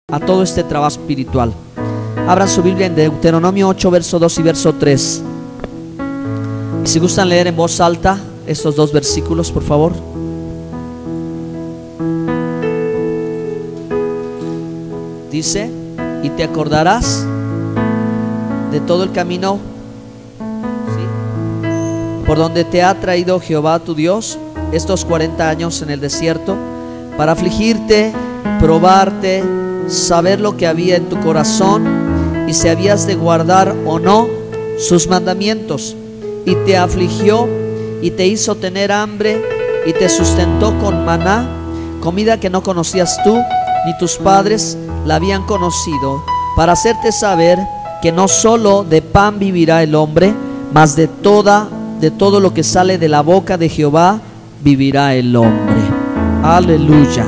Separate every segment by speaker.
Speaker 1: a todo este trabajo espiritual. Abran su Biblia en Deuteronomio 8, verso 2 y verso 3. Y si gustan leer en voz alta estos dos versículos, por favor. Dice: y te acordarás de todo el camino, ¿sí?, por donde te ha traído Jehová tu Dios estos 40 años en el desierto, para afligirte, probarte, saber lo que había en tu corazón y si habías de guardar o no sus mandamientos. Y te afligió y te hizo tener hambre y te sustentó con maná, comida que no conocías tú ni tus padres la habían conocido, para hacerte saber que no solo de pan vivirá el hombre, mas de todo lo que sale de la boca de Jehová vivirá el hombre. Aleluya.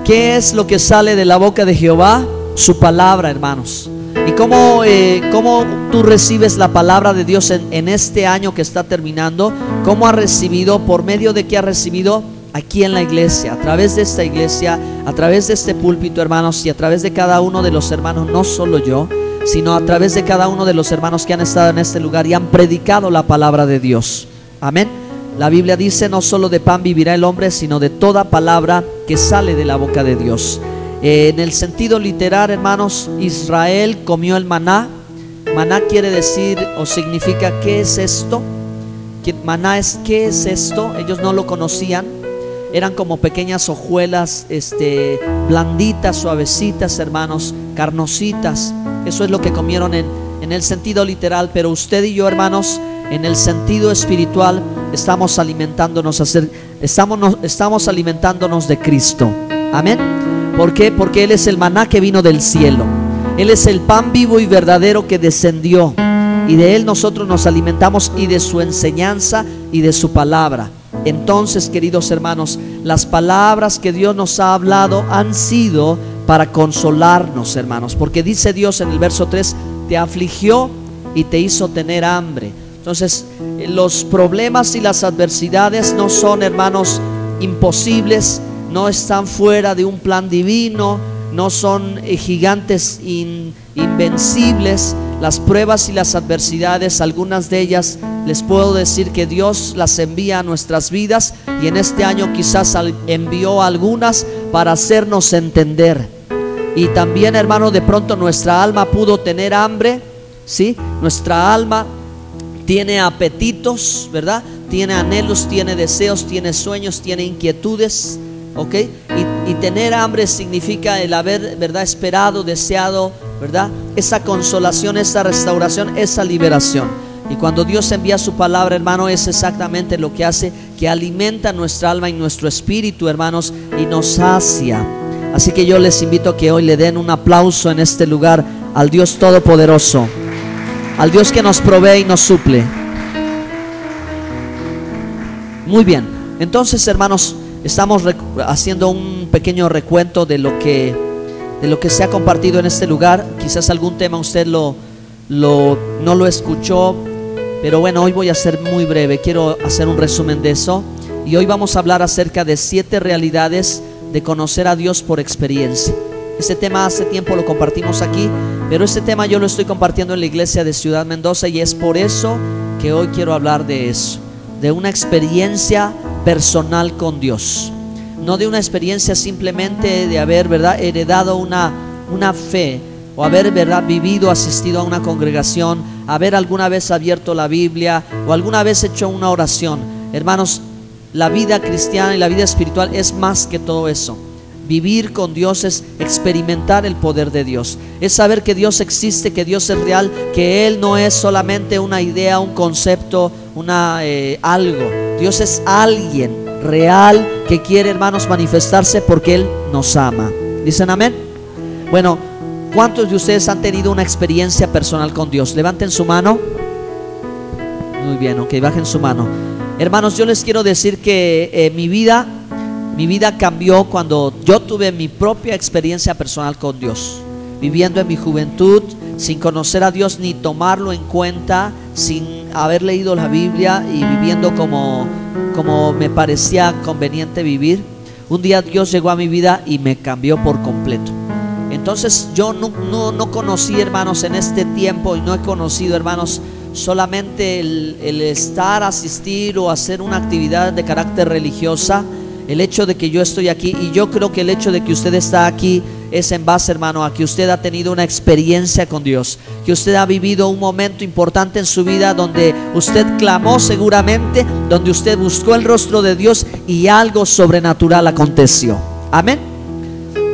Speaker 1: ¿Qué es lo que sale de la boca de Jehová? Su palabra, hermanos. ¿Y cómo tú recibes la palabra de Dios en este año que está terminando? ¿Cómo has recibido? ¿Por medio de qué has recibido? Aquí en la iglesia, a través de esta iglesia, a través de este púlpito, hermanos, y a través de cada uno de los hermanos, no solo yo, sino a través de cada uno de los hermanos que han estado en este lugar y han predicado la palabra de Dios. Amén. La Biblia dice: no solo de pan vivirá el hombre, sino de toda palabra que sale de la boca de Dios. En el sentido literal, hermanos, Israel comió el maná. Maná quiere decir o significa ¿qué es esto? Maná es ¿qué es esto? Ellos no lo conocían. Eran como pequeñas hojuelas, blanditas, suavecitas, hermanos, carnositas. Eso es lo que comieron en el sentido literal. Pero usted y yo, hermanos, en el sentido espiritual, estamos alimentándonos de Cristo. Amén. ¿Por qué? Porque Él es el maná que vino del cielo. Él es el pan vivo y verdadero que descendió, y de Él nosotros nos alimentamos, y de su enseñanza y de su palabra. Entonces, queridos hermanos, las palabras que Dios nos ha hablado han sido para consolarnos, hermanos, porque dice Dios en el verso 3: te afligió y te hizo tener hambre. Entonces, los problemas y las adversidades no son, hermanos, imposibles, no están fuera de un plan divino, no son gigantes invencibles. Las pruebas y las adversidades, algunas de ellas les puedo decir que Dios las envía a nuestras vidas, y en este año quizás envió algunas para hacernos entender. Y también, hermano, de pronto nuestra alma pudo tener hambre, ¿sí? Nuestra alma tiene apetitos, ¿verdad? Tiene anhelos, tiene deseos, tiene sueños, tiene inquietudes, ¿ok? Y tener hambre significa el haber, ¿verdad?, esperado, deseado, ¿verdad?, esa consolación, esa restauración, esa liberación. Y cuando Dios envía su palabra, hermano, es exactamente lo que hace, que alimenta nuestra alma y nuestro espíritu, hermanos, y nos sacia. Así que yo les invito a que hoy le den un aplauso en este lugar al Dios Todopoderoso, al Dios que nos provee y nos suple. Muy bien, entonces, hermanos, estamos haciendo un pequeño recuento de lo que se ha compartido en este lugar. Quizás algún tema usted no lo escuchó, pero bueno, hoy voy a ser muy breve. Quiero hacer un resumen de eso. Y hoy vamos a hablar acerca de 7 realidades de conocer a Dios por experiencia. Este tema hace tiempo lo compartimos aquí, pero este tema yo lo estoy compartiendo en la iglesia de Ciudad Mendoza, y es por eso que hoy quiero hablar de eso, de una experiencia personal con Dios. No de una experiencia simplemente de haber, ¿verdad?, heredado una fe, o haber, ¿verdad?, vivido, asistido a una congregación, haber alguna vez abierto la Biblia o alguna vez hecho una oración. Hermanos, la vida cristiana y la vida espiritual es más que todo eso. Vivir con Dios es experimentar el poder de Dios, es saber que Dios existe, que Dios es real, que Él no es solamente una idea, un concepto, algo. Dios es alguien real que quiere, hermanos, manifestarse porque Él nos ama. ¿Dicen amén? Bueno, ¿cuántos de ustedes han tenido una experiencia personal con Dios? Levanten su mano. Muy bien, ok, bajen su mano. Hermanos, yo les quiero decir que mi vida cambió cuando yo tuve mi propia experiencia personal con Dios, viviendo en mi juventud sin conocer a Dios ni tomarlo en cuenta, sin haber leído la Biblia y viviendo como me parecía conveniente vivir. Un día Dios llegó a mi vida y me cambió por completo. Entonces yo no conocí, hermanos, en este tiempo, y no he conocido, hermanos, solamente el estar, asistir o hacer una actividad de carácter religiosa. El hecho de que yo estoy aquí, y yo creo que el hecho de que usted está aquí es en base, hermano, a que usted ha tenido una experiencia con Dios, que usted ha vivido un momento importante en su vida donde usted clamó seguramente, donde usted buscó el rostro de Dios y algo sobrenatural aconteció. Amén.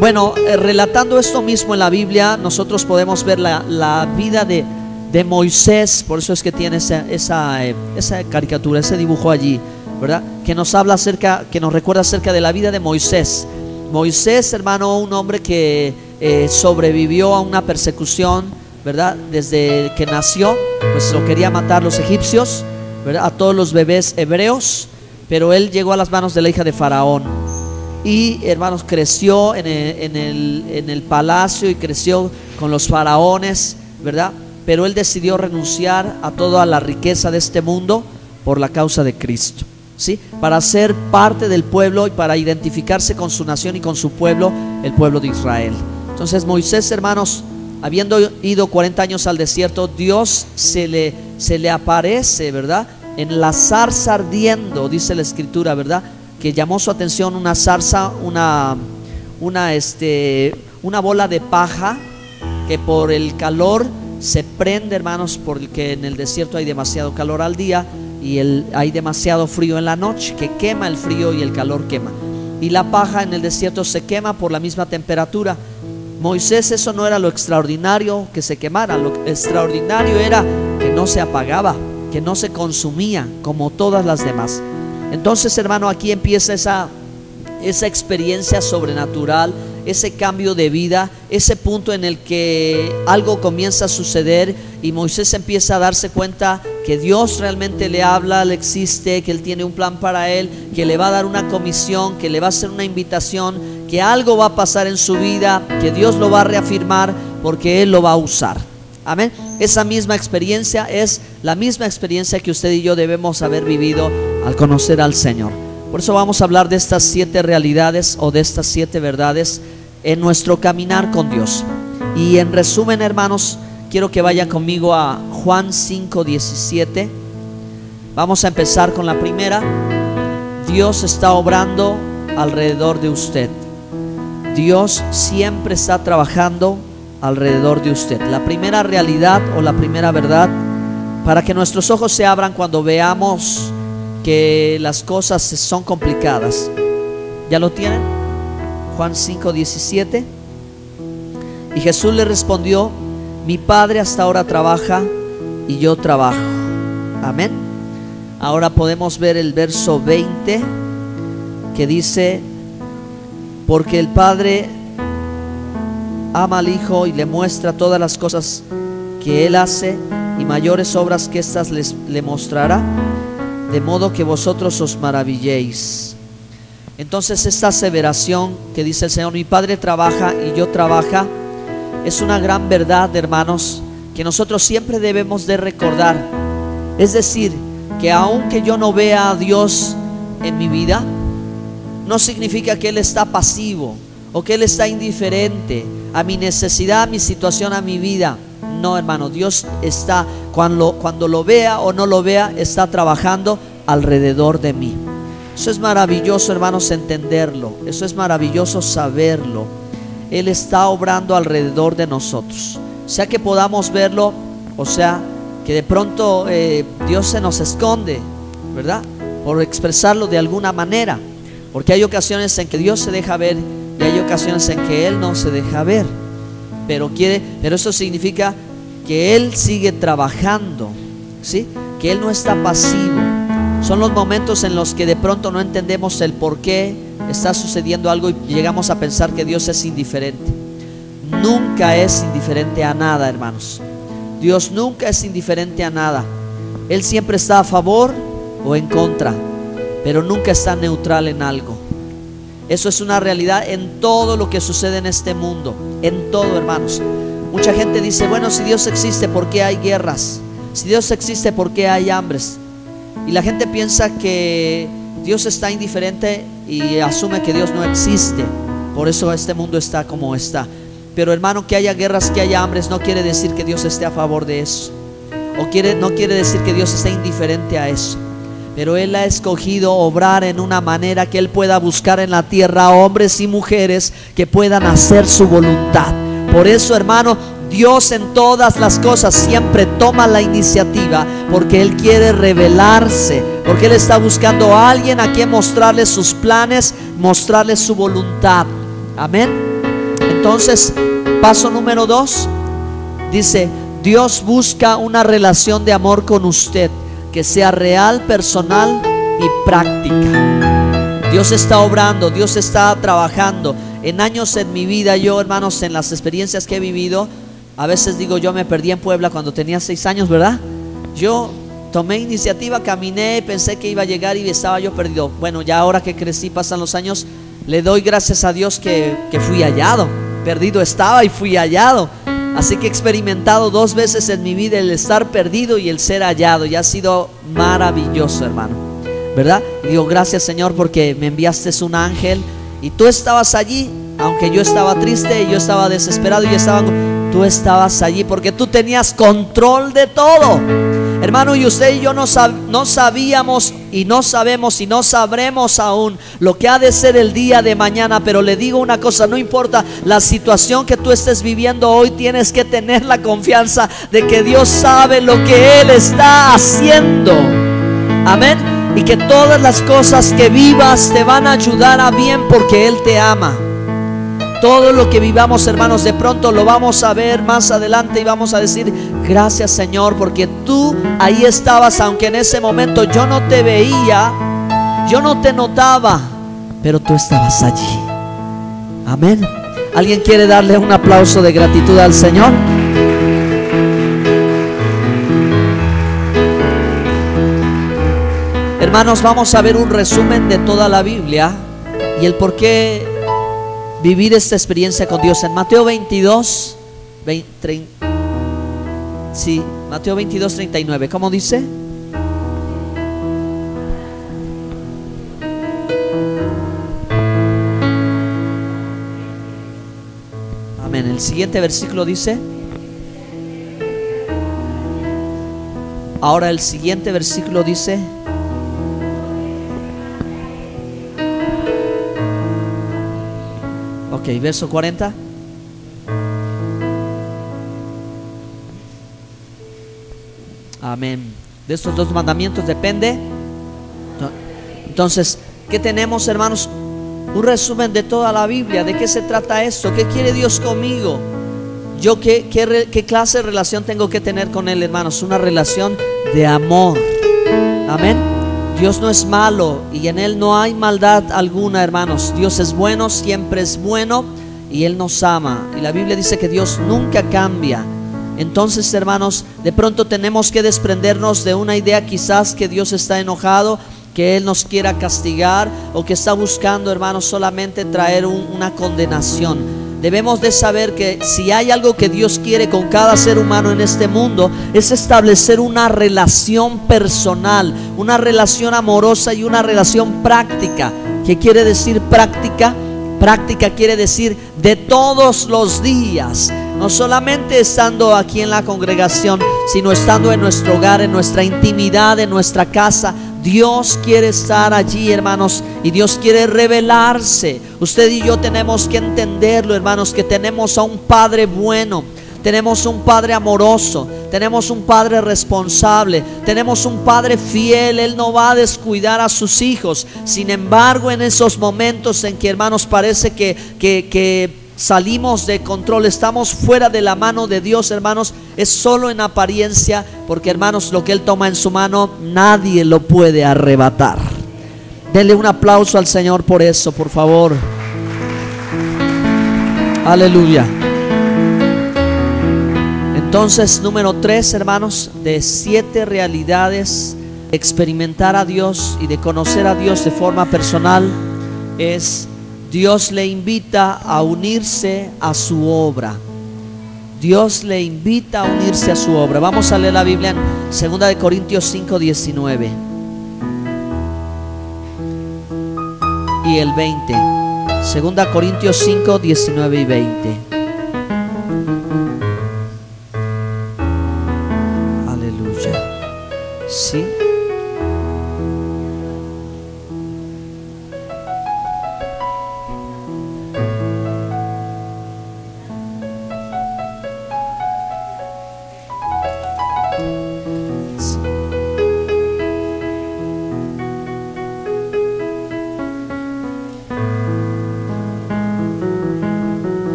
Speaker 1: Bueno, relatando esto mismo en la Biblia, nosotros podemos ver la vida de Moisés. Por eso es que tiene esa caricatura, ese dibujo allí, ¿verdad? Que nos habla acerca, que nos recuerda acerca de la vida de Moisés. Moisés, hermano, un hombre que sobrevivió a una persecución, ¿verdad? Desde que nació, pues lo querían matar los egipcios, ¿verdad? A todos los bebés hebreos, pero él llegó a las manos de la hija de Faraón. Y, hermanos, creció en el palacio y creció con los faraones, ¿verdad? Pero él decidió renunciar a toda la riqueza de este mundo por la causa de Cristo, ¿sí? Para ser parte del pueblo y para identificarse con su nación y con su pueblo, el pueblo de Israel. Entonces Moisés, hermanos, habiendo ido 40 años al desierto, Dios se le aparece, ¿verdad? En la zarza ardiendo, dice la escritura, ¿verdad? Que llamó su atención una zarza, una bola de paja que por el calor se prende, hermanos, porque en el desierto hay demasiado calor al día y hay demasiado frío en la noche, que quema, el frío y el calor quema. Y la paja en el desierto se quema por la misma temperatura. Moisés, eso no era lo extraordinario que se quemara, lo extraordinario era que no se apagaba, que no se consumía como todas las demás. Entonces, hermano, aquí empieza esa experiencia sobrenatural, ese cambio de vida, ese punto en el que algo comienza a suceder y Moisés empieza a darse cuenta que Dios realmente le habla, le existe, que Él tiene un plan para él, que le va a dar una comisión, que le va a hacer una invitación, que algo va a pasar en su vida, que Dios lo va a reafirmar porque Él lo va a usar. Amén. Esa misma experiencia es la misma experiencia que usted y yo debemos haber vivido al conocer al Señor. Por eso vamos a hablar de estas 7 realidades o de estas 7 verdades en nuestro caminar con Dios. Y en resumen, hermanos, quiero que vayan conmigo a Juan 5:17. Vamos a empezar con la primera. Dios está obrando alrededor de usted. Dios siempre está trabajando alrededor de usted. La primera realidad o la primera verdad, para que nuestros ojos se abran cuando veamos que las cosas son complicadas. ¿Ya lo tienen? Juan 5:17. Y Jesús le respondió: mi Padre hasta ahora trabaja y yo trabajo. Amén. Ahora podemos ver el verso 20 que dice: porque el Padre ama al Hijo y le muestra todas las cosas que Él hace, y mayores obras que estas le mostrará, de modo que vosotros os maravilléis. Entonces esta aseveración que dice el Señor: mi Padre trabaja y yo trabaja, es una gran verdad, hermanos, que nosotros siempre debemos de recordar. Es decir, que aunque yo no vea a Dios en mi vida, no significa que Él está pasivo o que Él está indiferente a mi necesidad, a mi situación, a mi vida. No, hermano, Dios está, cuando lo vea o no lo vea, está trabajando alrededor de mí. Eso es maravilloso, hermanos, entenderlo. Eso es maravilloso saberlo. Él está obrando alrededor de nosotros, sea que podamos verlo, o sea que de pronto Dios se nos esconde, ¿verdad? Por expresarlo de alguna manera, porque hay ocasiones en que Dios se deja ver y hay ocasiones en que Él no se deja ver, pero eso significa que Él sigue trabajando, ¿sí? Que Él no está pasivo. Son los momentos en los que de pronto no entendemos el por qué está sucediendo algo y llegamos a pensar que Dios es indiferente. Nunca es indiferente a nada, hermanos. Dios nunca es indiferente a nada. Él siempre está a favor o en contra, pero nunca está neutral en algo. Eso es una realidad en todo lo que sucede en este mundo, en todo, hermanos. Mucha gente dice: bueno, si Dios existe, ¿por qué hay guerras? Si Dios existe, ¿por qué hay hambres? Y la gente piensa que Dios está indiferente y asume que Dios no existe. Por eso este mundo está como está. Pero hermano, que haya guerras, que haya hambres, no quiere decir que Dios esté a favor de eso. No quiere decir que Dios esté indiferente a eso. Pero Él ha escogido obrar en una manera que Él pueda buscar en la tierra hombres y mujeres que puedan hacer su voluntad. Por eso, hermano, Dios en todas las cosas siempre toma la iniciativa, porque Él quiere revelarse, porque Él está buscando a alguien a quien mostrarle sus planes, mostrarle su voluntad. Amén. Entonces, paso número 2, dice: Dios busca una relación de amor con usted que sea real, personal y práctica. Dios está obrando, Dios está trabajando. En años en mi vida, yo, hermanos, en las experiencias que he vivido, a veces digo, yo me perdí en Puebla cuando tenía 6 años, ¿verdad? Yo tomé iniciativa, caminé, pensé que iba a llegar y estaba yo perdido. Bueno, ya ahora que crecí, pasan los años, le doy gracias a Dios que fui hallado. Perdido estaba y fui hallado. Así que he experimentado 2 veces en mi vida el estar perdido y el ser hallado, y ha sido maravilloso, hermano, ¿verdad? Y digo, gracias, Señor, porque me enviaste un ángel y tú estabas allí, aunque yo estaba triste y yo estaba desesperado y tú estabas allí porque tú tenías control de todo, hermano. Y usted y yo no sabíamos y no sabemos y no sabremos aún lo que ha de ser el día de mañana. Pero le digo una cosa: no importa la situación que tú estés viviendo hoy, tienes que tener la confianza de que Dios sabe lo que Él está haciendo. Amén. Y que todas las cosas que vivas te van a ayudar a bien, porque Él te ama. Todo lo que vivamos, hermanos, de pronto lo vamos a ver más adelante y vamos a decir: gracias, Señor, porque tú ahí estabas, aunque en ese momento yo no te veía, yo no te notaba, pero tú estabas allí. Amén. ¿Alguien quiere darle un aplauso de gratitud al Señor? Hermanos, vamos a ver un resumen de toda la Biblia y el por qué vivir esta experiencia con Dios. En Mateo 22, Mateo 22, 39. ¿Cómo dice? Amén. El siguiente versículo dice: ahora el siguiente versículo dice: ok, verso 40. Amén. De estos 2 mandamientos depende. Entonces, ¿qué tenemos, hermanos? Un resumen de toda la Biblia. ¿De qué se trata esto? ¿Qué quiere Dios conmigo? Yo, ¿qué clase de relación tengo que tener con Él, hermanos? Una relación de amor. Amén. Dios no es malo y en Él no hay maldad alguna, hermanos. Dios es bueno, siempre es bueno, y Él nos ama. Y la Biblia dice que Dios nunca cambia. Entonces, hermanos, de pronto tenemos que desprendernos de una idea quizás que Dios está enojado, que Él nos quiera castigar, o que está buscando, hermanos, solamente traer una condenación. Debemos de saber que si hay algo que Dios quiere con cada ser humano en este mundo, es establecer una relación personal, una relación amorosa y una relación práctica. ¿Qué quiere decir práctica? Práctica quiere decir de todos los días. No solamente estando aquí en la congregación, sino estando en nuestro hogar, en nuestra intimidad, en nuestra casa. Dios quiere estar allí, hermanos, y Dios quiere revelarse. Usted y yo tenemos que entenderlo, hermanos, que tenemos a un Padre bueno, tenemos un Padre amoroso, tenemos un Padre responsable, tenemos un Padre fiel. Él no va a descuidar a sus hijos. Sin embargo, en esos momentos en que, hermanos, parece que salimos de control, estamos fuera de la mano de Dios, hermanos, es solo en apariencia, porque, hermanos, lo que Él toma en su mano nadie lo puede arrebatar. Denle un aplauso al Señor por eso, por favor. Aleluya. Entonces, número 3, hermanos, de 7 realidades, experimentar a Dios y de conocer a Dios de forma personal, es: Dios le invita a unirse a su obra. Dios le invita a unirse a su obra. Vamos a leer la Biblia en 2 Corintios 5, 19 y el 20. 2 Corintios 5, 19 y 20. Sí.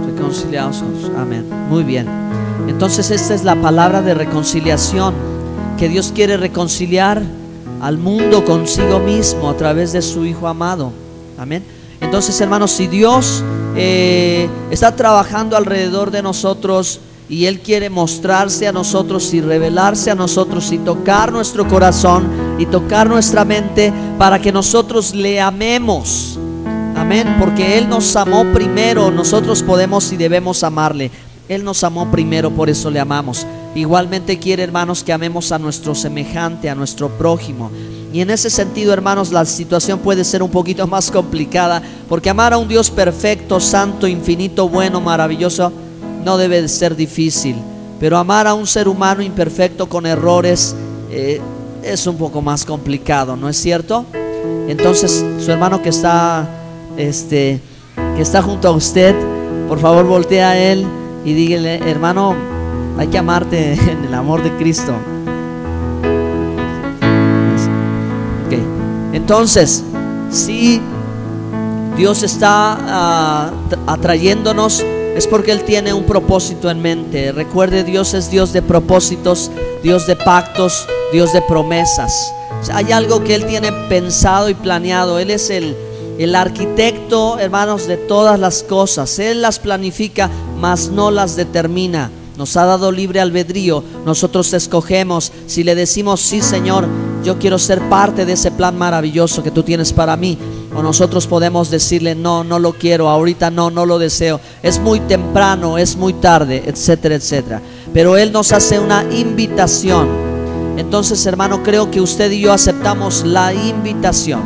Speaker 1: Reconciliados. Amén. Muy bien. Entonces esta es la palabra de reconciliación, que Dios quiere reconciliar al mundo consigo mismo a través de su Hijo amado. Amén. Entonces, hermanos, si Dios está trabajando alrededor de nosotros y Él quiere mostrarse a nosotros y revelarse a nosotros y tocar nuestro corazón y tocar nuestra mente para que nosotros le amemos. Amén. Porque Él nos amó primero. Nosotros podemos y debemos amarle. Él nos amó primero, por eso le amamos. Igualmente quiere, hermanos, que amemos a nuestro semejante, a nuestro prójimo. Y en ese sentido, hermanos, la situación puede ser un poquito más complicada, porque amar a un Dios perfecto, santo, infinito, bueno, maravilloso, no debe de ser difícil. Pero amar a un ser humano imperfecto con errores es un poco más complicado, ¿no es cierto? Entonces, su hermano que está junto a usted, por favor voltea a él y dígale: hermano, hay que amarte en el amor de Cristo. Okay. Entonces, si Dios está atrayéndonos, es porque Él tiene un propósito en mente. Recuerde, Dios es Dios de propósitos, Dios de pactos, Dios de promesas. O sea, hay algo que Él tiene pensado y planeado. Él es el arquitecto, hermanos, de todas las cosas. Él las planifica, mas no las determina. Nos ha dado libre albedrío. Nosotros escogemos. Si le decimos: sí, Señor, yo quiero ser parte de ese plan maravilloso que tú tienes para mí. O nosotros podemos decirle: no, no lo quiero, ahorita no lo deseo, es muy temprano, es muy tarde, etcétera, etcétera. Pero Él nos hace una invitación. Entonces, hermano, creo que usted y yo aceptamos la invitación.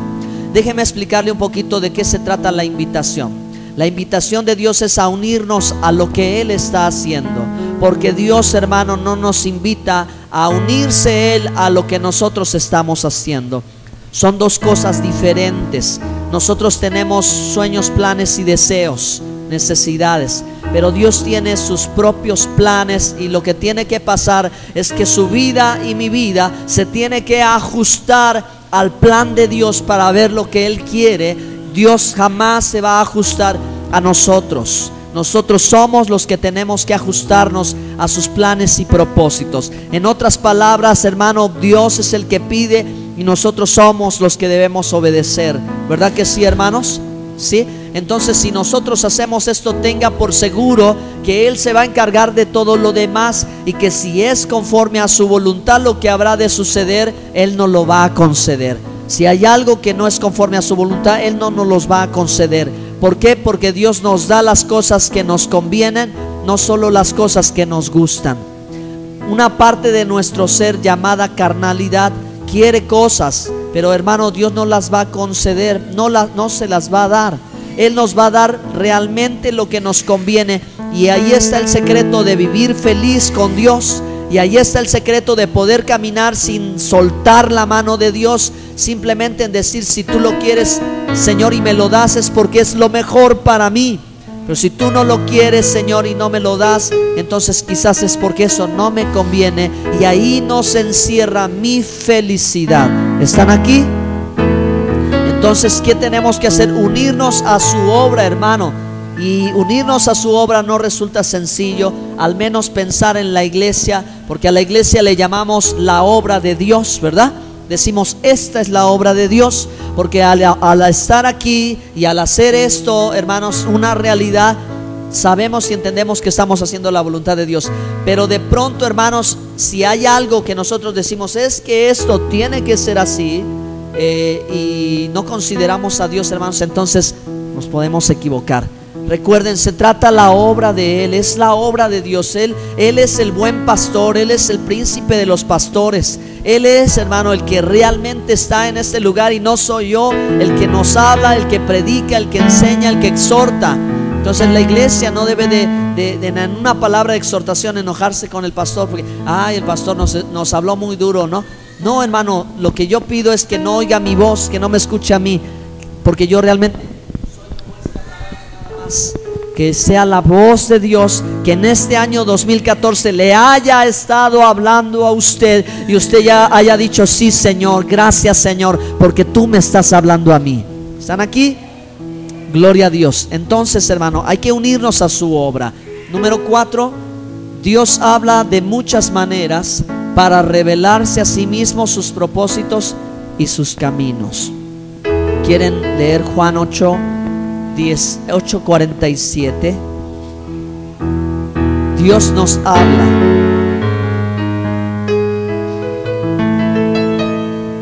Speaker 1: Déjeme explicarle un poquito de qué se trata la invitación. La invitación de Dios es a unirnos a lo que Él está haciendo. Porque Dios, hermano, no nos invita a unirse Él a lo que nosotros estamos haciendo. Son dos cosas diferentes. Nosotros tenemos sueños, planes y deseos, necesidades. Pero Dios tiene sus propios planes, y lo que tiene que pasar es que su vida y mi vida se tiene que ajustar al plan de Dios para ver lo que Él quiere. Dios jamás se va a ajustar a nosotros. Nosotros somos los que tenemos que ajustarnos a sus planes y propósitos. En otras palabras, hermano, Dios es el que pide y nosotros somos los que debemos obedecer. ¿Verdad que sí, hermanos? ¿Sí? Entonces, si nosotros hacemos esto, tenga por seguro que Él se va a encargar de todo lo demás, y que si es conforme a su voluntad lo que habrá de suceder, Él nos lo va a conceder. Si hay algo que no es conforme a su voluntad, Él no nos los va a conceder. ¿Por qué? Porque Dios nos da las cosas que nos convienen, no solo las cosas que nos gustan. Una parte de nuestro ser, llamada carnalidad, quiere cosas, pero, hermano, Dios no las va a conceder, no se las va a dar. Él nos va a dar realmente lo que nos conviene. Y ahí está el secreto de vivir feliz con Dios. Y ahí está el secreto de poder caminar sin soltar la mano de Dios, simplemente en decir: si tú lo quieres, Señor, y me lo das, es porque es lo mejor para mí. Pero si tú no lo quieres, Señor, y no me lo das, entonces quizás es porque eso no me conviene. Y ahí no se encierra mi felicidad. ¿Están aquí? Entonces, ¿qué tenemos que hacer? Unirnos a su obra, hermano. Y unirnos a su obra no resulta sencillo. Al menos pensar en la iglesia, porque a la iglesia le llamamos la obra de Dios, ¿verdad? Decimos: esta es la obra de Dios. Porque al estar aquí y al hacer esto, hermanos, una realidad, sabemos y entendemos que estamos haciendo la voluntad de Dios. Pero de pronto, hermanos, si hay algo que nosotros decimos: es que esto tiene que ser así, y no consideramos a Dios, hermanos, entonces nos podemos equivocar. Recuerden, se trata la obra de Él, es la obra de Dios. Él es el buen pastor, Él es el príncipe de los pastores. Él es, hermano, el que realmente está en este lugar, y no soy yo el que nos habla, el que predica, el que enseña, el que exhorta. Entonces la iglesia no debe de en una palabra de exhortación enojarse con el pastor porque: ay, el pastor nos habló muy duro, ¿no? No, hermano, lo que yo pido es que no oiga mi voz, que no me escuche a mí, porque yo realmente que sea la voz de Dios que en este año 2014 le haya estado hablando a usted y usted ya haya dicho: sí, Señor, gracias, Señor, porque tú me estás hablando a mí. ¿Están aquí? Gloria a Dios. Entonces, hermano, hay que unirnos a su obra. Número 4, Dios habla de muchas maneras para revelarse a sí mismo sus propósitos y sus caminos. ¿Quieren leer Juan 8:47? Dios nos habla.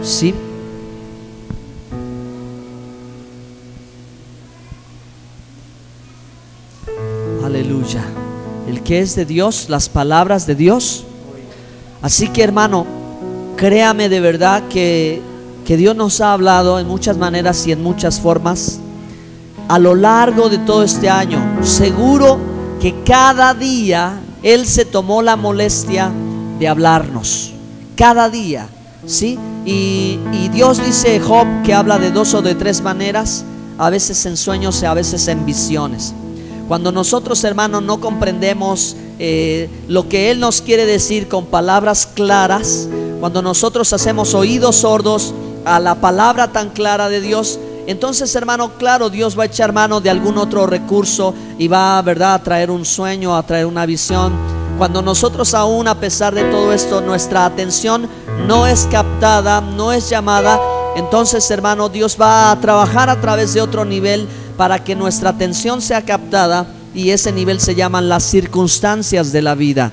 Speaker 1: ¿Sí? Aleluya. El que es de Dios, las palabras de Dios. Así que, hermano, créame de verdad que Dios nos ha hablado en muchas maneras y en muchas formas a lo largo de todo este año. Seguro que cada día Él se tomó la molestia de hablarnos. Cada día, ¿sí? Y Dios dice Job que habla de 2 o de 3 maneras, a veces en sueños y a veces en visiones. Cuando nosotros, hermanos, no comprendemos lo que Él nos quiere decir con palabras claras, cuando nosotros hacemos oídos sordos a la palabra tan clara de Dios, entonces, hermano, claro, Dios va a echar mano de algún otro recurso y va, ¿verdad?, a traer un sueño, a traer una visión. Cuando nosotros, aún a pesar de todo esto, nuestra atención no es captada, no es llamada, entonces, hermano, Dios va a trabajar a través de otro nivel para que nuestra atención sea captada, y ese nivel se llaman las circunstancias de la vida.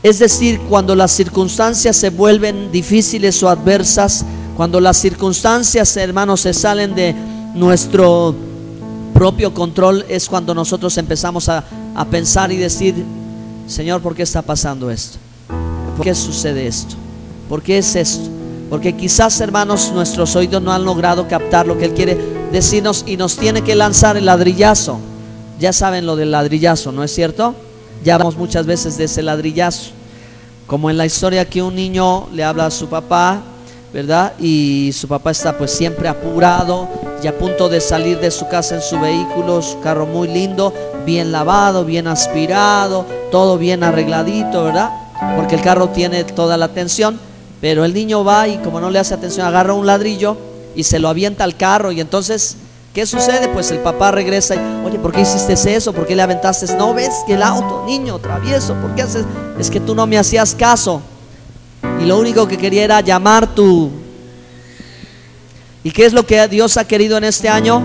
Speaker 1: Es decir, cuando las circunstancias se vuelven difíciles o adversas, cuando las circunstancias, hermanos, se salen de nuestro propio control, es cuando nosotros empezamos a pensar y decir: Señor, ¿por qué está pasando esto? ¿Por qué sucede esto? ¿Por qué es esto? Porque quizás, hermanos, nuestros oídos no han logrado captar lo que Él quiere decirnos y nos tiene que lanzar el ladrillazo. Ya saben lo del ladrillazo, ¿no es cierto? Ya hablamos muchas veces de ese ladrillazo, como en la historia que un niño le habla a su papá, ¿verdad? Y su papá está pues siempre apurado y a punto de salir de su casa en su vehículo, su carro muy lindo, bien lavado, bien aspirado, todo bien arregladito, ¿verdad? Porque el carro tiene toda la atención, pero el niño va y, como no le hace atención, agarra un ladrillo y se lo avienta al carro. Y entonces, ¿qué sucede? Pues el papá regresa y: oye, ¿por qué hiciste eso? ¿Por qué le aventaste? ¿No ves que el auto, niño travieso? ¿Por qué haces? Es que tú no me hacías caso y lo único que quería era llamar tu... ¿Y qué es lo que Dios ha querido en este año?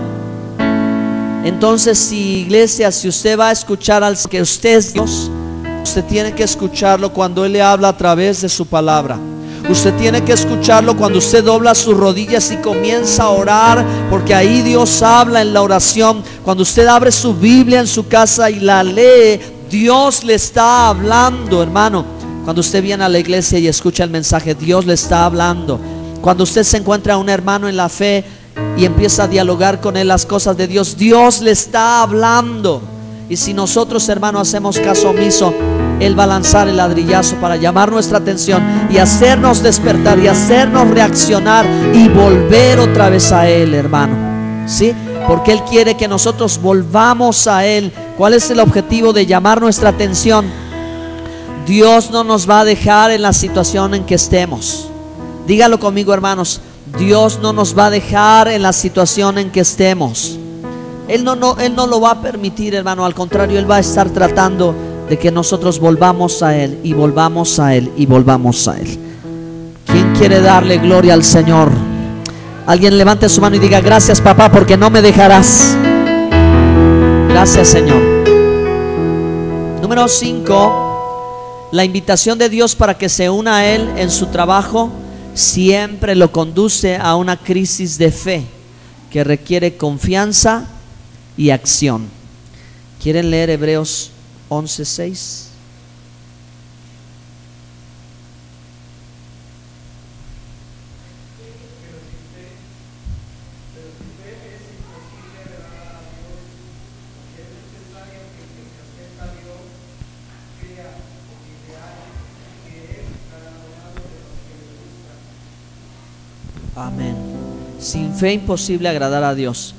Speaker 1: Entonces, si, iglesia, si usted va a escuchar al que usted es Dios, usted tiene que escucharlo cuando Él le habla a través de su palabra. Usted tiene que escucharlo cuando usted dobla sus rodillas y comienza a orar, porque ahí Dios habla en la oración. Cuando usted abre su Biblia en su casa y la lee, Dios le está hablando, hermano. Cuando usted viene a la iglesia y escucha el mensaje, Dios le está hablando. Cuando usted se encuentra a un hermano en la fe y empieza a dialogar con él las cosas de Dios, Dios le está hablando. Y si nosotros, hermano, hacemos caso omiso, Él va a lanzar el ladrillazo para llamar nuestra atención y hacernos despertar y hacernos reaccionar y volver otra vez a Él, hermano. ¿Sí? Porque Él quiere que nosotros volvamos a Él. ¿Cuál es el objetivo de llamar nuestra atención? Dios no nos va a dejar en la situación en que estemos. Dígalo conmigo, hermanos: Dios no nos va a dejar en la situación en que estemos. Él no lo va a permitir, hermano. Al contrario, Él va a estar tratando de que nosotros volvamos a Él y volvamos a Él y volvamos a Él. ¿Quién quiere darle gloria al Señor? Alguien levante su mano y diga: gracias, papá, porque no me dejarás. Gracias, Señor. Número 5, la invitación de Dios para que se una a Él en su trabajo siempre lo conduce a una crisis de fe que requiere confianza y acción. ¿Quieren leer Hebreos 11:6? Amén. Sin fe imposible agradar a Dios.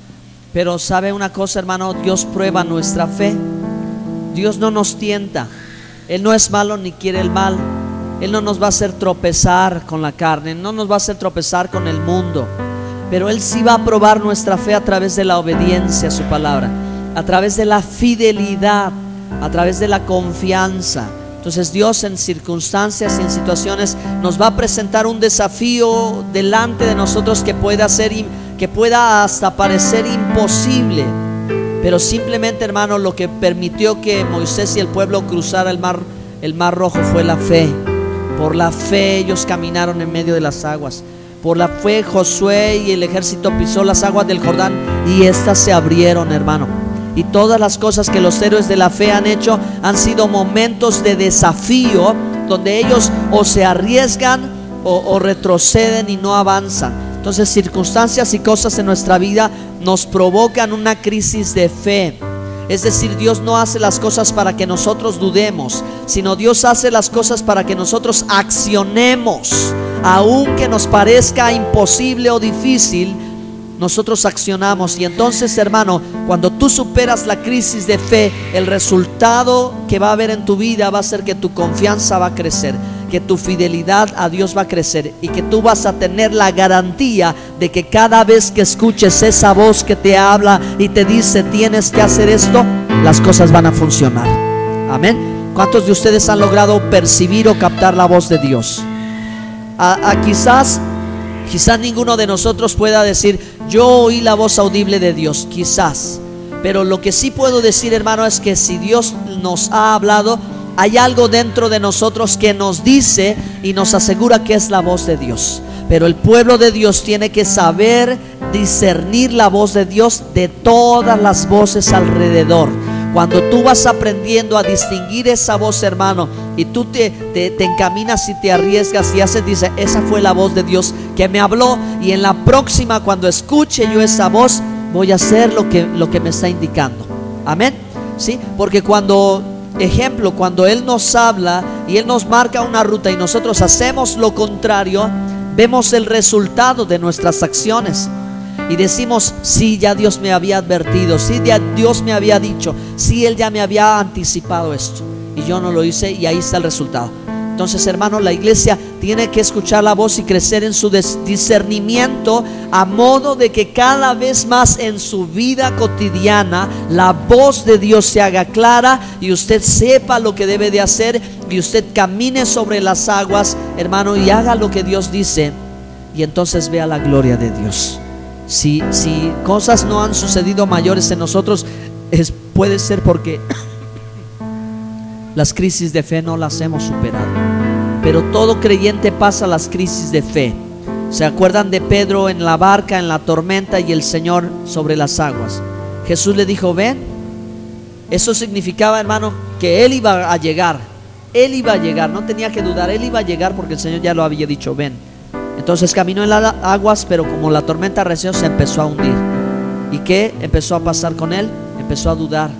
Speaker 1: Pero ¿sabe una cosa, hermano? Dios prueba nuestra fe. Dios no nos tienta. Él no es malo ni quiere el mal. Él no nos va a hacer tropezar con la carne, no nos va a hacer tropezar con el mundo. Pero Él sí va a probar nuestra fe a través de la obediencia a su palabra, a través de la fidelidad, a través de la confianza. Entonces Dios en circunstancias y en situaciones nos va a presentar un desafío delante de nosotros que pueda hasta parecer imposible. Pero simplemente, hermano, lo que permitió que Moisés y el pueblo cruzara el mar Rojo fue la fe. Por la fe ellos caminaron en medio de las aguas. Por la fe Josué y el ejército pisó las aguas del Jordán y éstas se abrieron, hermano. Y todas las cosas que los héroes de la fe han hecho han sido momentos de desafío, donde ellos o se arriesgan o retroceden y no avanzan. Entonces circunstancias y cosas en nuestra vida nos provocan una crisis de fe. Es decir, Dios no hace las cosas para que nosotros dudemos, sino Dios hace las cosas para que nosotros accionemos. Aunque nos parezca imposible o difícil, nosotros accionamos. Y entonces, hermano, cuando tú superas la crisis de fe, el resultado que va a haber en tu vida va a ser que tu confianza va a crecer, que tu fidelidad a Dios va a crecer y que tú vas a tener la garantía de que cada vez que escuches esa voz que te habla y te dice tienes que hacer esto, las cosas van a funcionar. Amén. ¿Cuántos de ustedes han logrado percibir o captar la voz de Dios? Quizás ninguno de nosotros pueda decir yo oí la voz audible de Dios, quizás. Pero lo que sí puedo decir, hermano, es que si Dios nos ha hablado, hay algo dentro de nosotros que nos dice y nos asegura que es la voz de Dios. Pero el pueblo de Dios tiene que saber discernir la voz de Dios de todas las voces alrededor. Cuando tú vas aprendiendo a distinguir esa voz, hermano, y tú te encaminas y te arriesgas y haces, dice, esa fue la voz de Dios que me habló, y en la próxima, cuando escuche yo esa voz, voy a hacer lo que me está indicando. Amén. ¿Sí? Porque cuando Él nos habla y Él nos marca una ruta y nosotros hacemos lo contrario, vemos el resultado de nuestras acciones y decimos, sí, ya Dios me había advertido, sí, ya Dios me había dicho, sí, Él ya me había anticipado esto y yo no lo hice, y ahí está el resultado. Entonces, hermano, la iglesia tiene que escuchar la voz y crecer en su discernimiento, a modo de que cada vez más en su vida cotidiana la voz de Dios se haga clara y usted sepa lo que debe de hacer y usted camine sobre las aguas, hermano, y haga lo que Dios dice, y entonces vea la gloria de Dios. Si cosas no han sucedido mayores en nosotros, puede ser porque las crisis de fe no las hemos superado. Pero todo creyente pasa las crisis de fe. ¿Se acuerdan de Pedro en la barca, en la tormenta, y el Señor sobre las aguas? Jesús le dijo, ven. Eso significaba, hermano, que Él iba a llegar. Él iba a llegar, no tenía que dudar. Él iba a llegar porque el Señor ya lo había dicho, ven. Entonces caminó en las aguas, pero como la tormenta arreció, se empezó a hundir. ¿Y qué empezó a pasar con él? Empezó a dudar,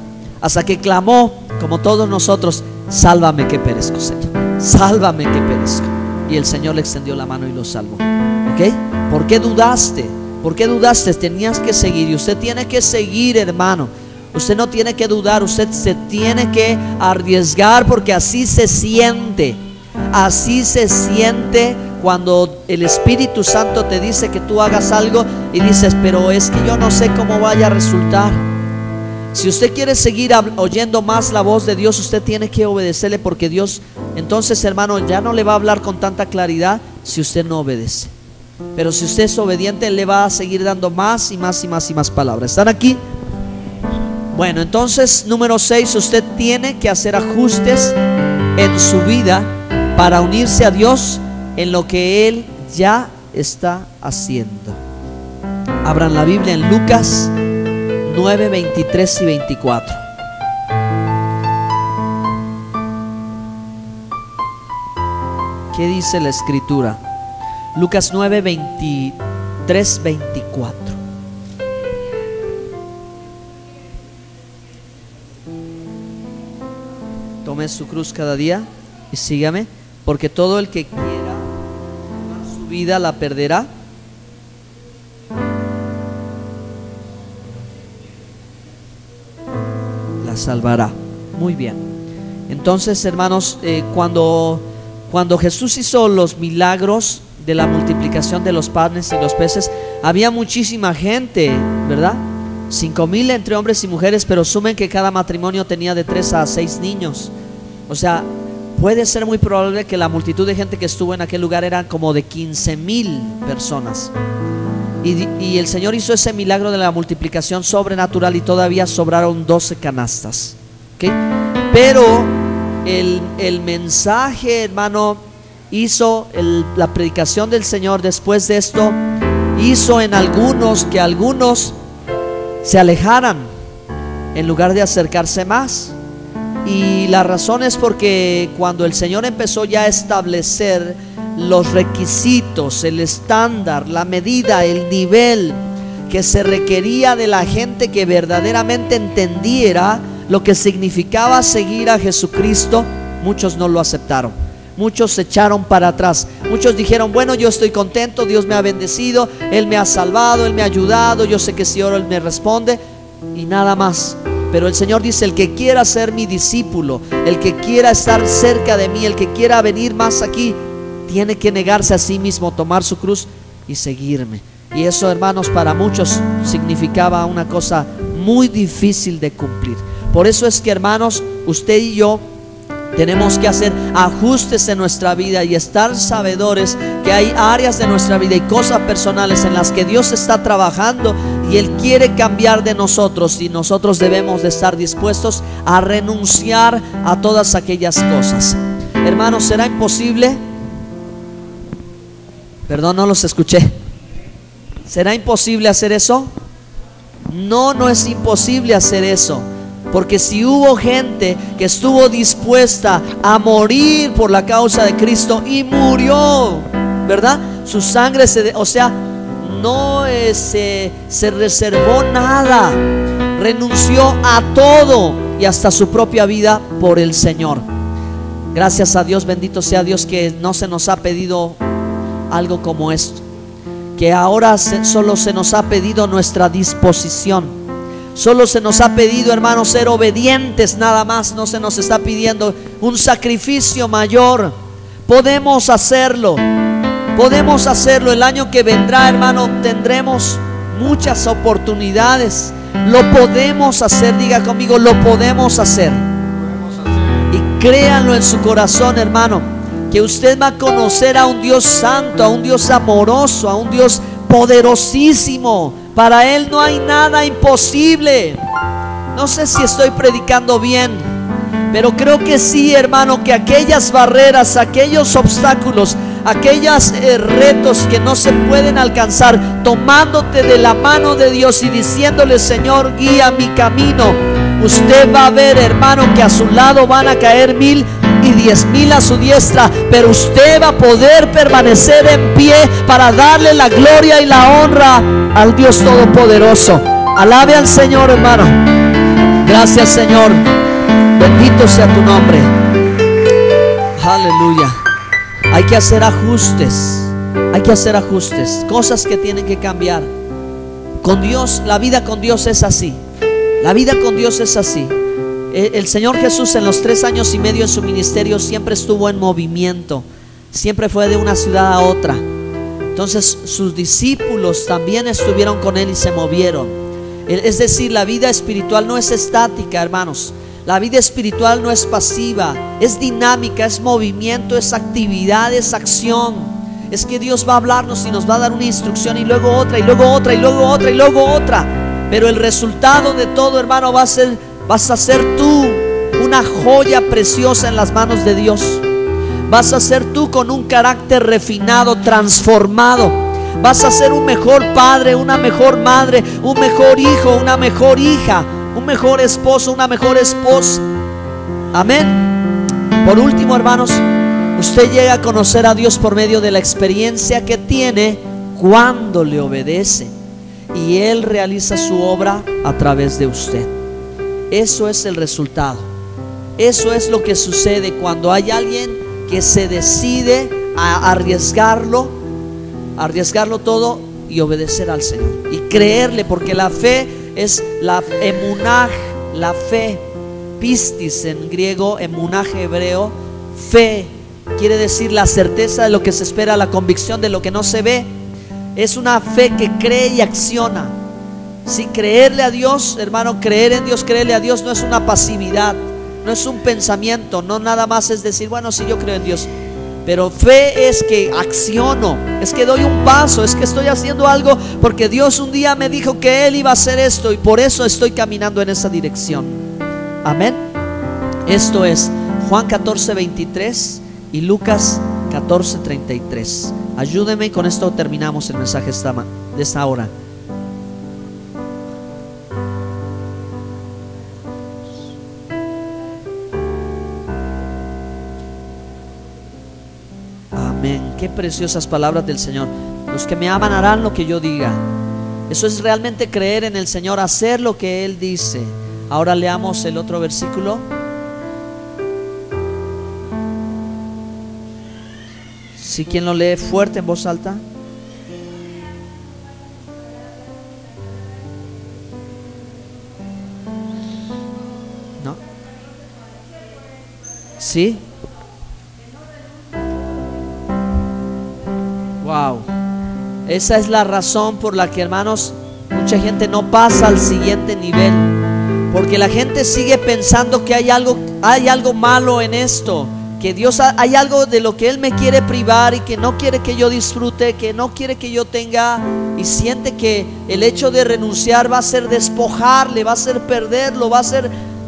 Speaker 1: hasta que clamó, como todos nosotros, sálvame que perezco, Señor, sálvame que perezco. Y el Señor le extendió la mano y lo salvó. ¿Ok? ¿Por qué dudaste? ¿Por qué dudaste? Tenías que seguir, y usted tiene que seguir, hermano. Usted no tiene que dudar, usted se tiene que arriesgar, porque así se siente. Así se siente cuando el Espíritu Santo te dice que tú hagas algo y dices, pero es que yo no sé cómo vaya a resultar. Si usted quiere seguir oyendo más la voz de Dios, usted tiene que obedecerle, porque Dios, entonces, hermano, ya no le va a hablar con tanta claridad si usted no obedece. Pero si usted es obediente, Él le va a seguir dando más y más y más y más palabras. ¿Están aquí? Bueno, entonces, número 6, usted tiene que hacer ajustes en su vida para unirse a Dios en lo que Él ya está haciendo. Abran la Biblia en Lucas 9, 23 y 24. ¿Qué dice la Escritura? Lucas 9, 23, 24. Tome su cruz cada día y sígame, porque todo el que quiera su vida la perderá, salvará. Muy bien. Entonces, hermanos, cuando Jesús hizo los milagros de la multiplicación de los panes y los peces, había muchísima gente, ¿verdad? 5,000 entre hombres y mujeres, pero sumen que cada matrimonio tenía de 3 a 6 niños. O sea, puede ser muy probable que la multitud de gente que estuvo en aquel lugar eran como de 15,000 personas. Y el Señor hizo ese milagro de la multiplicación sobrenatural y todavía sobraron 12 canastas, ¿okay? Pero el mensaje, hermano, hizo la predicación del Señor después de esto, hizo en algunos que algunos se alejaran en lugar de acercarse más. Y la razón es porque cuando el Señor empezó ya a establecer los requisitos, el estándar, la medida, el nivel que se requería de la gente que verdaderamente entendiera lo que significaba seguir a Jesucristo, muchos no lo aceptaron. Muchos se echaron para atrás. Muchos dijeron: bueno, yo estoy contento, Dios me ha bendecido, Él me ha salvado, Él me ha ayudado, yo sé que si oro Él me responde, y nada más. Pero el Señor dice: el que quiera ser mi discípulo, el que quiera estar cerca de mí, el que quiera venir más aquí, tiene que negarse a sí mismo, tomar su cruz y seguirme. Y eso, hermanos, para muchos significaba una cosa muy difícil de cumplir. Por eso es que, hermanos, usted y yo tenemos que hacer ajustes en nuestra vida y estar sabedores que hay áreas de nuestra vida y cosas personales en las que Dios está trabajando y Él quiere cambiar de nosotros, y nosotros debemos de estar dispuestos a renunciar a todas aquellas cosas. Hermanos, ¿será imposible? Perdón, no los escuché. ¿Será imposible hacer eso? No, no es imposible hacer eso. Porque si hubo gente que estuvo dispuesta a morir por la causa de Cristo y murió, ¿verdad? Su sangre no se reservó nada, renunció a todo y hasta su propia vida por el Señor. Gracias a Dios, bendito sea Dios, que no se nos ha pedido algo como esto, que ahora solo se nos ha pedido nuestra disposición. Solo se nos ha pedido, hermanos, ser obedientes, nada más. No se nos está pidiendo un sacrificio mayor. Podemos hacerlo. Podemos hacerlo. El año que vendrá, hermano, tendremos muchas oportunidades. Lo podemos hacer. Diga conmigo: lo podemos hacer. Y créanlo en su corazón, hermano, que usted va a conocer a un Dios santo, a un Dios amoroso, a un Dios poderosísimo. Para Él no hay nada imposible. No sé si estoy predicando bien, pero creo que sí, hermano, que aquellas barreras, aquellos obstáculos, aquellos retos que no se pueden alcanzar, tomándote de la mano de Dios y diciéndole: Señor, guía mi camino, usted va a ver, hermano, que a su lado van a caer 1,000 y 10,000 a su diestra, pero usted va a poder permanecer en pie para darle la gloria y la honra al Dios Todopoderoso. Alabe al Señor, hermano. Gracias, Señor. Bendito sea tu nombre. Aleluya. Hay que hacer ajustes. Hay que hacer ajustes. Cosas que tienen que cambiar. Con Dios, la vida con Dios es así. La vida con Dios es así. El Señor Jesús en los 3 años y medio en su ministerio siempre estuvo en movimiento. Siempre fue de una ciudad a otra. Entonces sus discípulos también estuvieron con Él y se movieron. Es decir, la vida espiritual no es estática, hermanos. La vida espiritual no es pasiva, es dinámica, es movimiento, es actividad, es acción. Es que Dios va a hablarnos y nos va a dar una instrucción, y luego otra, y luego otra, y luego otra, y luego otra. Pero el resultado de todo, hermano, vas a ser tú una joya preciosa en las manos de Dios. Vas a ser tú con un carácter refinado, transformado. Vas a ser un mejor padre, una mejor madre, un mejor hijo, una mejor hija, un mejor esposo, una mejor esposa. Amén. Por último, hermanos, usted llega a conocer a Dios por medio de la experiencia que tiene cuando le obedece, y Él realiza su obra a través de usted. Eso es el resultado. Eso es lo que sucede cuando hay alguien que se decide a arriesgarlo todo y obedecer al Señor y creerle, porque la fe es la emunaj, la fe pistis en griego, emunaje hebreo. Fe quiere decir la certeza de lo que se espera, la convicción de lo que no se ve. Es una fe que cree y acciona. Si creerle a Dios, hermano, creer en Dios, creerle a Dios no es una pasividad, no es un pensamiento, no nada más es decir, bueno, sí, yo creo en Dios. Pero fe es que acciono, es que doy un paso, es que estoy haciendo algo porque Dios un día me dijo que Él iba a hacer esto y por eso estoy caminando en esa dirección. Amén. Esto es Juan 14:23 y Lucas 14:33. Ayúdeme, con esto terminamos el mensaje de esta hora. Qué preciosas palabras del Señor. Los que me aman harán lo que yo diga. Eso es realmente creer en el Señor, hacer lo que Él dice. Ahora leamos el otro versículo. Si quien lo lee fuerte en voz alta. ¿No? ¿Sí? Wow, esa es la razón por la que, hermanos, mucha gente no pasa al siguiente nivel, porque la gente sigue pensando que hay algo malo en esto, que Dios hay algo de lo que Él me quiere privar y que no quiere que yo disfrute, que no quiere que yo tenga, y siente que el hecho de renunciar va a ser despojarle, va a ser perderlo,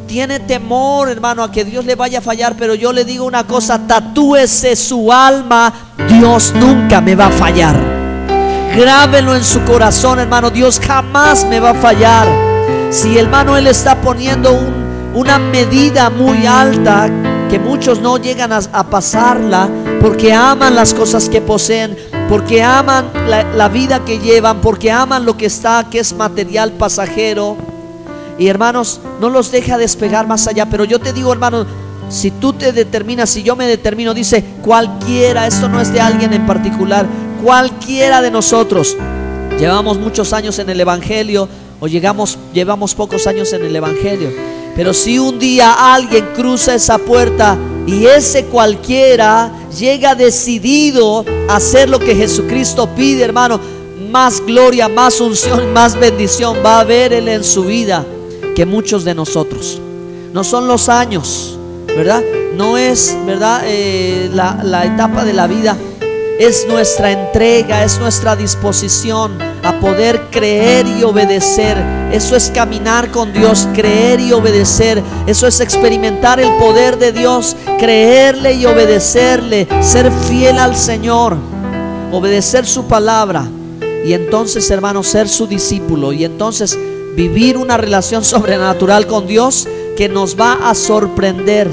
Speaker 1: tiene temor, hermano, a que Dios le vaya a fallar. Pero yo le digo una cosa: tatúese su alma, Dios nunca me va a fallar. Grábelo en su corazón, hermano, Dios jamás me va a fallar. Si, hermano, Él está poniendo una medida muy alta, que muchos no llegan a pasarla, porque aman las cosas que poseen, porque aman la vida que llevan, porque aman lo que es material, pasajero. Y, hermanos, no los deja despegar más allá. Pero yo te digo, hermano, si tú te determinas, si yo me determino, dice cualquiera, esto no es de alguien en particular, cualquiera de nosotros. Llevamos muchos años en el Evangelio, o llevamos pocos años en el Evangelio, pero si un día alguien cruza esa puerta y ese cualquiera llega decidido a hacer lo que Jesucristo pide, hermano, más gloria, más unción, más bendición va a haber Él en su vida que muchos de nosotros. No son los años, ¿verdad? No es, ¿verdad? La etapa de la vida. Es nuestra entrega, es nuestra disposición a poder creer y obedecer. Eso es caminar con Dios, creer y obedecer. Eso es experimentar el poder de Dios, creerle y obedecerle, ser fiel al Señor, obedecer su palabra. Y entonces, hermanos, ser su discípulo. Y entonces vivir una relación sobrenatural con Dios que nos va a sorprender.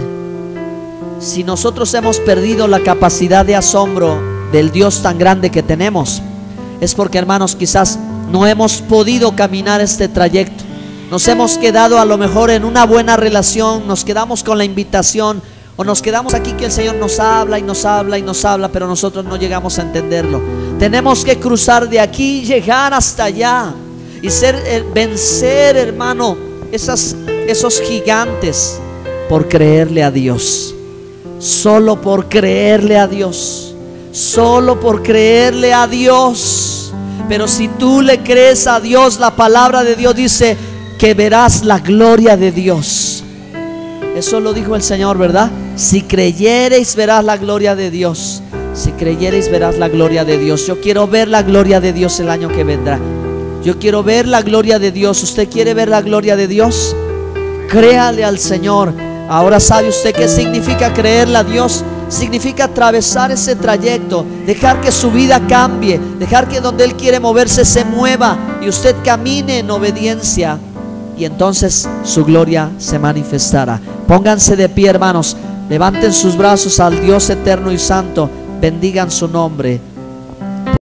Speaker 1: Si nosotros hemos perdido la capacidad de asombro del Dios tan grande que tenemos, es porque, hermanos, quizás no hemos podido caminar este trayecto. Nos hemos quedado a lo mejor en una buena relación, nos quedamos con la invitación, o nos quedamos aquí que el Señor nos habla y nos habla y nos habla, pero nosotros no llegamos a entenderlo. Tenemos que cruzar de aquí y llegar hasta allá y vencer, hermano, esos gigantes por creerle a Dios. Solo por creerle a Dios. Solo por creerle a Dios. Pero si tú le crees a Dios, la palabra de Dios dice que verás la gloria de Dios. Eso lo dijo el Señor, ¿verdad? Si creyereis, verás la gloria de Dios. Si creyereis, verás la gloria de Dios. Yo quiero ver la gloria de Dios el año que vendrá. Yo quiero ver la gloria de Dios. ¿Usted quiere ver la gloria de Dios? Créale al Señor. Ahora sabe usted qué significa creerle a Dios. Significa atravesar ese trayecto, dejar que su vida cambie, dejar que donde Él quiere moverse se mueva y usted camine en obediencia, y entonces su gloria se manifestará. Pónganse de pie, hermanos, levanten sus brazos al Dios eterno y santo, bendigan su nombre.